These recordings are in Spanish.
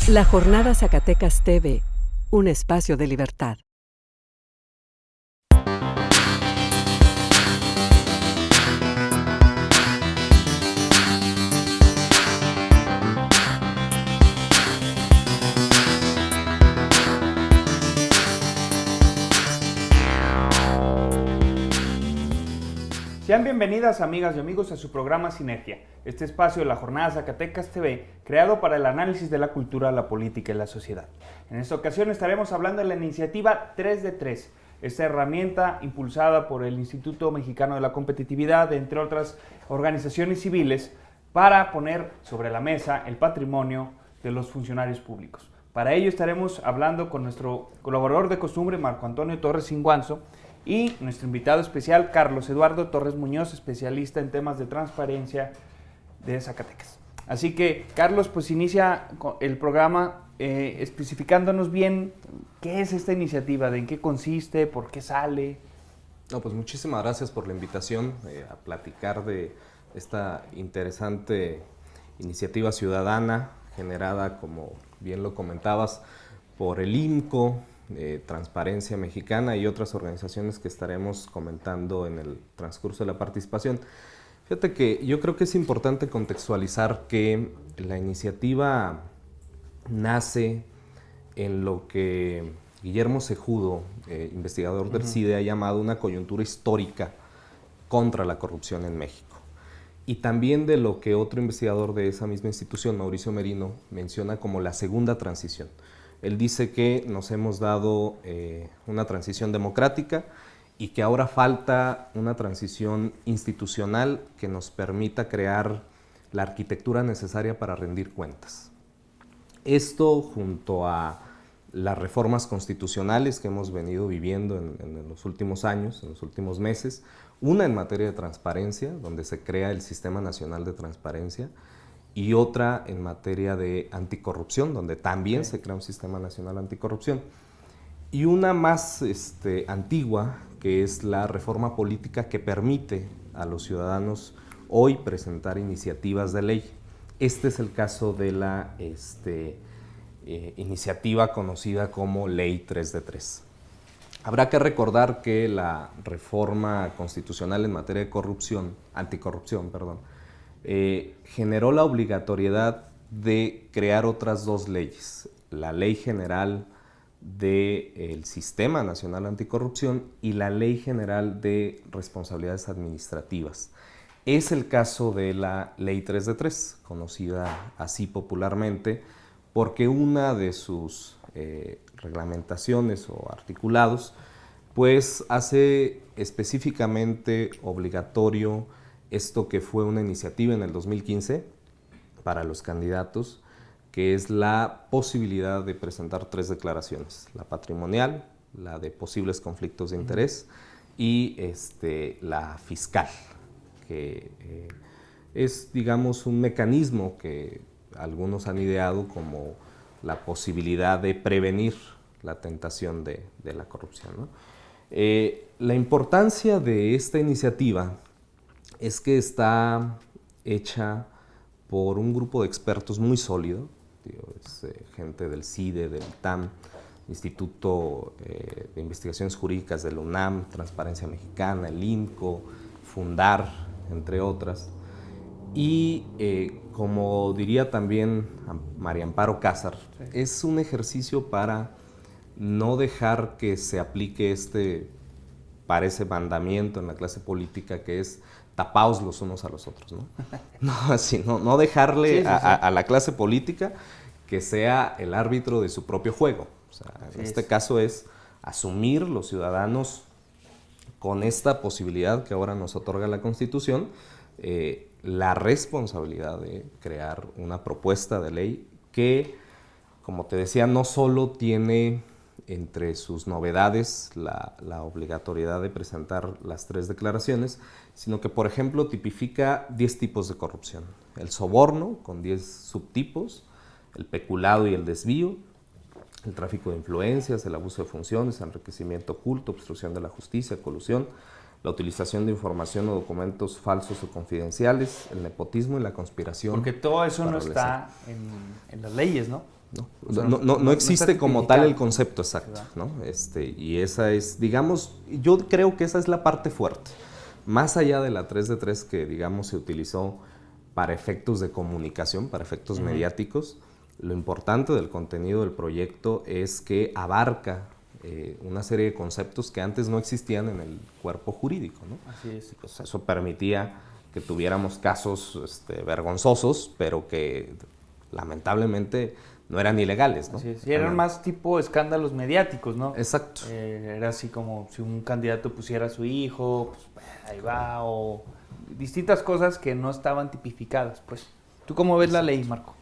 La Jornada Zacatecas TV, un espacio de libertad. Sean bienvenidas, amigas y amigos, a su programa Sinergia, este espacio de la Jornada Zacatecas TV, creado para el análisis de la cultura, la política y la sociedad. En esta ocasión estaremos hablando de la iniciativa 3 de 3, esta herramienta impulsada por el Instituto Mexicano de la Competitividad, entre otras organizaciones civiles, para poner sobre la mesa el patrimonio de los funcionarios públicos. Para ello estaremos hablando con nuestro colaborador de costumbre, Marco Antonio Torres Cinguanzo, y nuestro invitado especial, Carlos Eduardo Torres Muñoz, especialista en temas de transparencia de Zacatecas. Así que, Carlos, pues inicia el programa especificándonos bien qué es esta iniciativa, de en qué consiste, por qué sale. No, pues muchísimas gracias por la invitación a platicar de esta interesante iniciativa ciudadana generada, como bien lo comentabas, por el IMCO, Transparencia Mexicana y otras organizaciones que estaremos comentando en el transcurso de la participación. Fíjate que yo creo que es importante contextualizar que la iniciativa nace en lo que Guillermo Cejudo, investigador del CIDE, ha llamado una coyuntura histórica contra la corrupción en México. Y también de lo que otro investigador de esa misma institución, Mauricio Merino, menciona como la segunda transición. Él dice que nos hemos dado una transición democrática y que ahora falta una transición institucional que nos permita crear la arquitectura necesaria para rendir cuentas. Esto, junto a las reformas constitucionales que hemos venido viviendo en los últimos años, en los últimos meses, una en materia de transparencia, donde se crea el Sistema Nacional de Transparencia, y otra en materia de anticorrupción, donde también se crea un Sistema Nacional Anticorrupción. Y una más antigua, que es la reforma política que permite a los ciudadanos hoy presentar iniciativas de ley. Este es el caso de la iniciativa conocida como Ley 3 de 3. Habrá que recordar que la reforma constitucional en materia de anticorrupción, generó la obligatoriedad de crear otras dos leyes, la Ley General del Sistema Nacional Anticorrupción y la Ley General de Responsabilidades Administrativas. Es el caso de la Ley 3 de 3, conocida así popularmente, porque una de sus reglamentaciones o articulados pues hace específicamente obligatorio esto que fue una iniciativa en el 2015 para los candidatos, que es la posibilidad de presentar 3 declaraciones, la patrimonial, la de posibles conflictos de interés y la fiscal, que es, digamos, un mecanismo que algunos han ideado como la posibilidad de prevenir la tentación de la corrupción, ¿no? La importancia de esta iniciativa es que está hecha por un grupo de expertos muy sólido, es gente del CIDE, del TAM, Instituto de Investigaciones Jurídicas del UNAM, Transparencia Mexicana, el IMCO, Fundar, entre otras. Y como diría también María Amparo Cázar, es un ejercicio para no dejar que se aplique parece mandamiento en la clase política, que es tapaos los unos a los otros, ¿no? No dejarle a la clase política que sea el árbitro de su propio juego. O sea, en este caso es asumir los ciudadanos con esta posibilidad que ahora nos otorga la Constitución, la responsabilidad de crear una propuesta de ley que, como te decía, no solo tiene entre sus novedades la obligatoriedad de presentar las 3 declaraciones, sino que, por ejemplo, tipifica 10 tipos de corrupción. El soborno, con 10 subtipos, el peculado y el desvío, el tráfico de influencias, el abuso de funciones, enriquecimiento oculto, obstrucción de la justicia, colusión, la utilización de información o documentos falsos o confidenciales, el nepotismo y la conspiración. Porque todo eso no está en las leyes, ¿no? ¿no? O sea, No existe está como tal el tipificado. concepto exacto, Sí, ¿no? Y esa es, digamos, yo creo que esa es la parte fuerte. Más allá de la 3 de 3 que, digamos, se utilizó para efectos de comunicación, para efectos mediáticos, lo importante del contenido del proyecto es que abarca una serie de conceptos que antes no existían en el cuerpo jurídico, ¿no? Así es. Pues eso permitía que tuviéramos casos vergonzosos, pero que lamentablemente no eran ilegales, ¿no? Así es. Y eran más tipo escándalos mediáticos, ¿no? Exacto. Era así como si un candidato pusiera a su hijo, pues bueno, ahí va, o distintas cosas que no estaban tipificadas, pues. ¿Tú cómo ves la ley, Marco?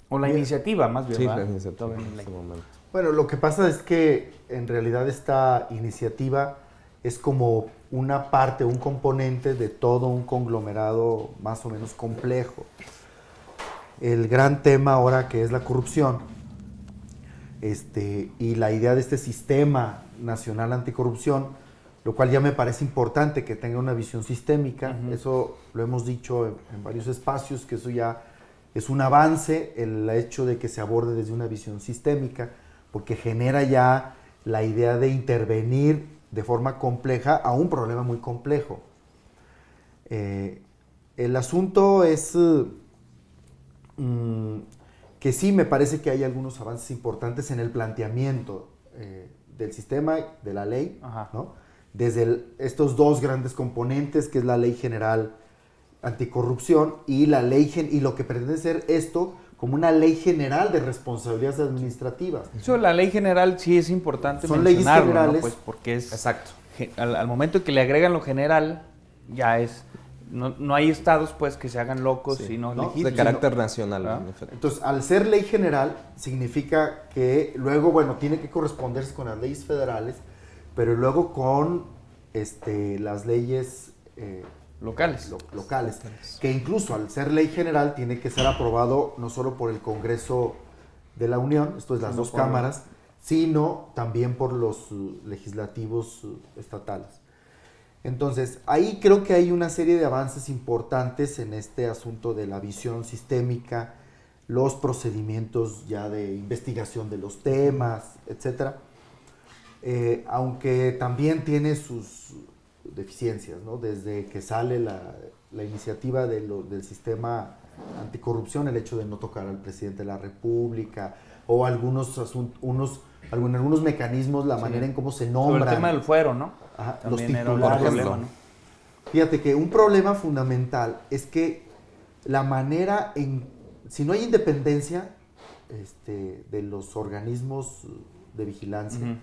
O la iniciativa, más bien, Sí, ¿verdad? la iniciativa Todavía en no hay este ley. momento. Bueno, lo que pasa es que en realidad esta iniciativa es como una parte, un componente de todo un conglomerado más o menos complejo. El gran tema ahora que es la corrupción, y la idea de este sistema nacional anticorrupción, lo cual ya me parece importante que tenga una visión sistémica. Eso lo hemos dicho en varios espacios, que eso ya es un avance, el hecho de que se aborde desde una visión sistémica, porque genera ya la idea de intervenir de forma compleja a un problema muy complejo. El asunto es que sí me parece que hay algunos avances importantes en el planteamiento del sistema, de la ley, ¿no? Desde estos dos grandes componentes, que es la Ley General Anticorrupción y la ley y lo que pretende ser esto como una ley general de responsabilidades administrativas. Eso, la ley general sí es importante Son leyes mencionarlo, ¿no? generales. Pues porque es... Exacto. Al momento en que le agregan lo general, ya es... No hay estados, pues, que se hagan locos Sí, y no ¿no? legítimos. De carácter nacional, ¿Ah? en efecto. Entonces, al ser ley general, significa que luego, bueno, tiene que corresponderse con las leyes federales, pero luego con las leyes Locales. locales, que incluso al ser ley general tiene que ser aprobado no solo por el Congreso de la Unión, esto es las dos cámaras, sino también por los legislativos estatales. Entonces, ahí creo que hay una serie de avances importantes en este asunto de la visión sistémica, los procedimientos ya de investigación de los temas, etcétera. Aunque también tiene sus deficiencias, ¿no? Desde que sale la iniciativa del sistema anticorrupción, el hecho de no tocar al presidente de la República, o algunos mecanismos, la manera en cómo se nombran. Sobre el tema del fuero, ¿no? Ajá, También los era un titulares. problema, ¿no? Fíjate que un problema fundamental es que la manera si no hay independencia de los organismos de vigilancia,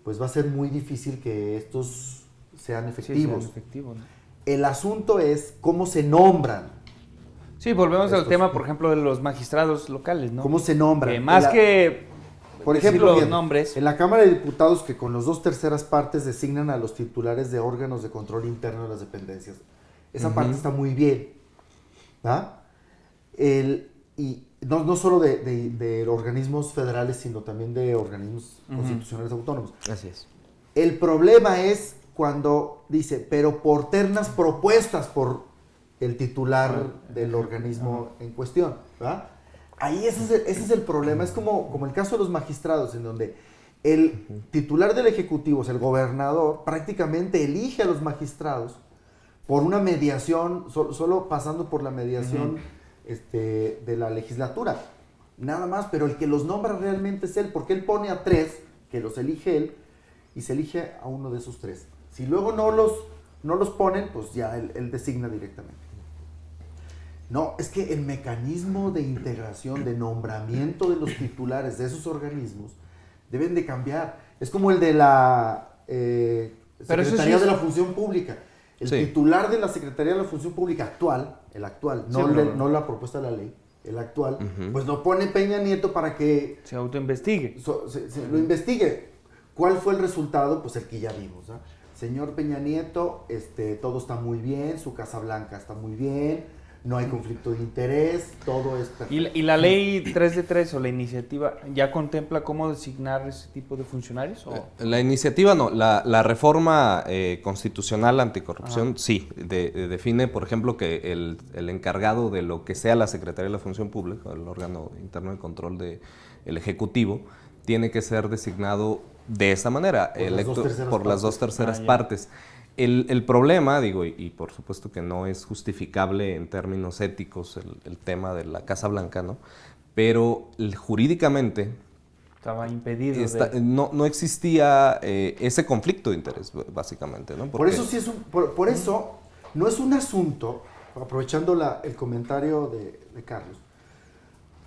pues va a ser muy difícil que estos sean efectivos. Sí, efectivos, ¿no? El asunto es cómo se nombran. Sí, volvemos al Estos- tema, por ejemplo, de los magistrados locales, ¿no? ¿Cómo se nombran? Que más que Por decir ejemplo, los fíjate, nombres, en la Cámara de Diputados, que con las 2/3 partes designan a los titulares de órganos de control interno de las dependencias. Esa parte está muy bien, ¿va? Y no solo de organismos federales, sino también de organismos constitucionales autónomos. Así es. El problema es cuando dice, pero por ternas propuestas por el titular del organismo en cuestión, ¿verdad? Ahí ese es el problema. Es como el caso de los magistrados, en donde el titular del Ejecutivo, o sea, el gobernador, prácticamente elige a los magistrados por una mediación, solo pasando por la mediación de la legislatura. Nada más, pero el que los nombra realmente es él, porque él pone a 3, que los elige él, y se elige a uno de esos 3. Si luego no los ponen, pues ya él designa directamente. No, es que el mecanismo de integración, de nombramiento de los titulares de esos organismos deben de cambiar. Es como el de la Secretaría de la Función Pública. El titular de la Secretaría de la Función Pública el actual, no la propuesta de la ley, el actual, pues lo pone Peña Nieto para que se autoinvestigue. se lo investigue. ¿Cuál fue el resultado? Pues el que ya vimos, ¿no? Señor Peña Nieto, todo está muy bien, su Casa Blanca está muy bien, no hay conflicto de interés, todo es perfecto. ¿Y la ley 3 de 3 o la iniciativa ya contempla cómo designar ese tipo de funcionarios? ¿O? La iniciativa no, la reforma constitucional anticorrupción sí, define, por ejemplo, que el encargado de lo que sea la Secretaría de la Función Pública, el órgano interno de control del Ejecutivo, tiene que ser designado de esa manera, electo por las dos terceras partes. El problema, digo, y por supuesto que no es justificable en términos éticos el tema de la Casa Blanca, ¿no? Pero jurídicamente Estaba impedido. no existía ese conflicto de interés, básicamente, ¿no? Por eso sí por eso no es un asunto, aprovechando el comentario de Carlos,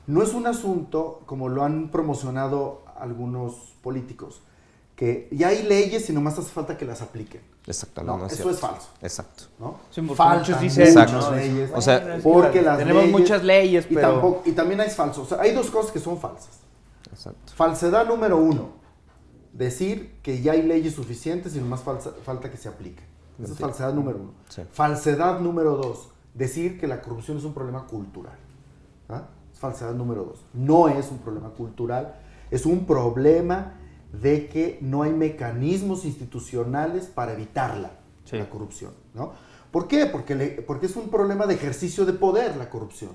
no es un asunto como lo han promocionado algunos políticos, que ya hay leyes y nomás hace falta que las apliquen. Exacto, No, eso es falso. Exacto. ¿No? Sí, porque faltan muchos dicen, muchas ¿no? leyes. O sea, porque tenemos muchas leyes, pero... Y también hay falsos. O sea, hay dos cosas que son falsas. Exacto. Falsedad número 1. Decir que ya hay leyes suficientes y nomás falta que se apliquen. Esa es falsedad número 1. Sí. Falsedad número 2. Decir que la corrupción es un problema cultural. ¿Ah? Es falsedad número 2. No es un problema cultural. Es un problema de que no hay mecanismos institucionales para evitarla, la corrupción, ¿no? ¿Por qué? Porque es un problema de ejercicio de poder la corrupción.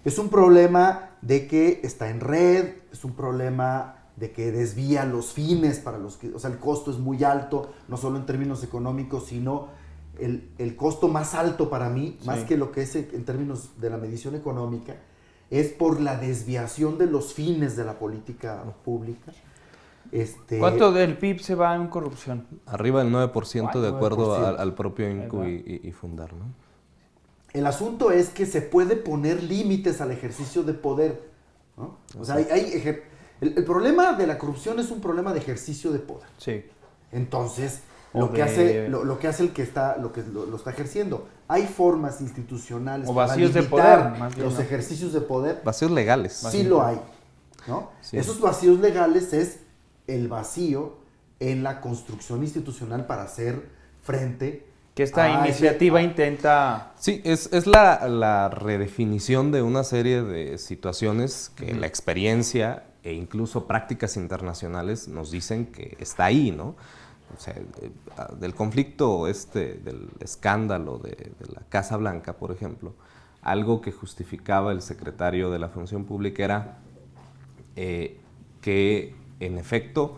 Es un problema de que está en red, es un problema de que desvía los fines para los que, o sea, el costo es muy alto, no solo en términos económicos, sino el costo más alto para mí, más que lo que es en términos de la medición económica, es por la desviación de los fines de la política pública. ¿Cuánto del PIB se va en corrupción? Arriba del 9% de acuerdo 9%. al propio INCU y Fundar, ¿no? El asunto es que se puede poner límites al ejercicio de poder, ¿no? O sea, el problema de la corrupción es un problema de ejercicio de poder. Sí. Entonces, lo que hace el que lo está ejerciendo. Hay formas institucionales o para vacíos de limitar poder, más bien, los ejercicios de poder. Vacíos legales. Sí lo hay, ¿no? Sí. Esos vacíos legales es el vacío en la construcción institucional para hacer frente que esta iniciativa intenta... Sí, es la redefinición de una serie de situaciones que la experiencia e incluso prácticas internacionales nos dicen que está ahí, ¿no? O sea, del conflicto del escándalo de la Casa Blanca, por ejemplo, algo que justificaba el secretario de la Función Pública era que, en efecto,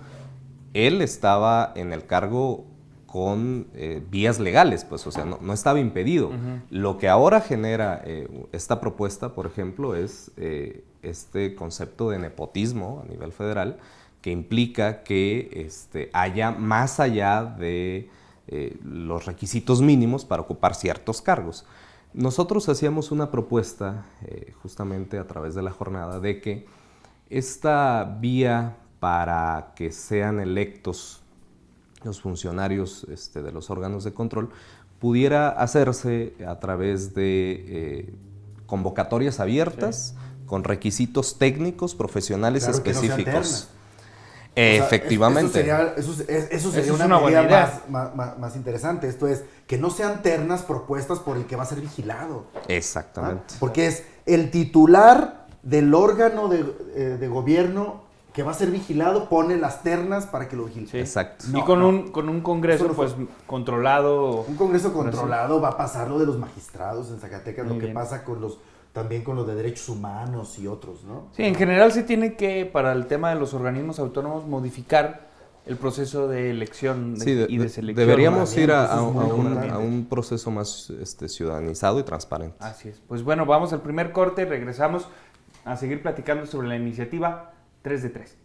él estaba en el cargo con vías legales, pues, o sea, no estaba impedido. Lo que ahora genera esta propuesta, por ejemplo, es este concepto de nepotismo a nivel federal, que implica que haya más allá de los requisitos mínimos para ocupar ciertos cargos. Nosotros hacíamos una propuesta, justamente a través de la jornada, de que esta vía para que sean electos los funcionarios de los órganos de control pudiera hacerse a través de convocatorias abiertas con requisitos técnicos, profesionales específicos. Efectivamente. Eso sería una medida más interesante. Esto es, que no sean ternas propuestas por el que va a ser vigilado. Exactamente. ¿Ah? Porque es el titular del órgano de gobierno que va a ser vigilado, pone las ternas para que lo vigile. Sí. Exacto. Y con un Congreso pues controlado. Un Congreso controlado va a pasar lo de los magistrados en Zacatecas, lo que pasa también con los de derechos humanos y otros, ¿no? Sí, en general se tiene que, para el tema de los organismos autónomos, modificar el proceso de elección y de selección. Deberíamos ir a un proceso más ciudadanizado y transparente. Así es. Pues bueno, vamos al primer corte, regresamos a seguir platicando sobre la iniciativa 3 de 3.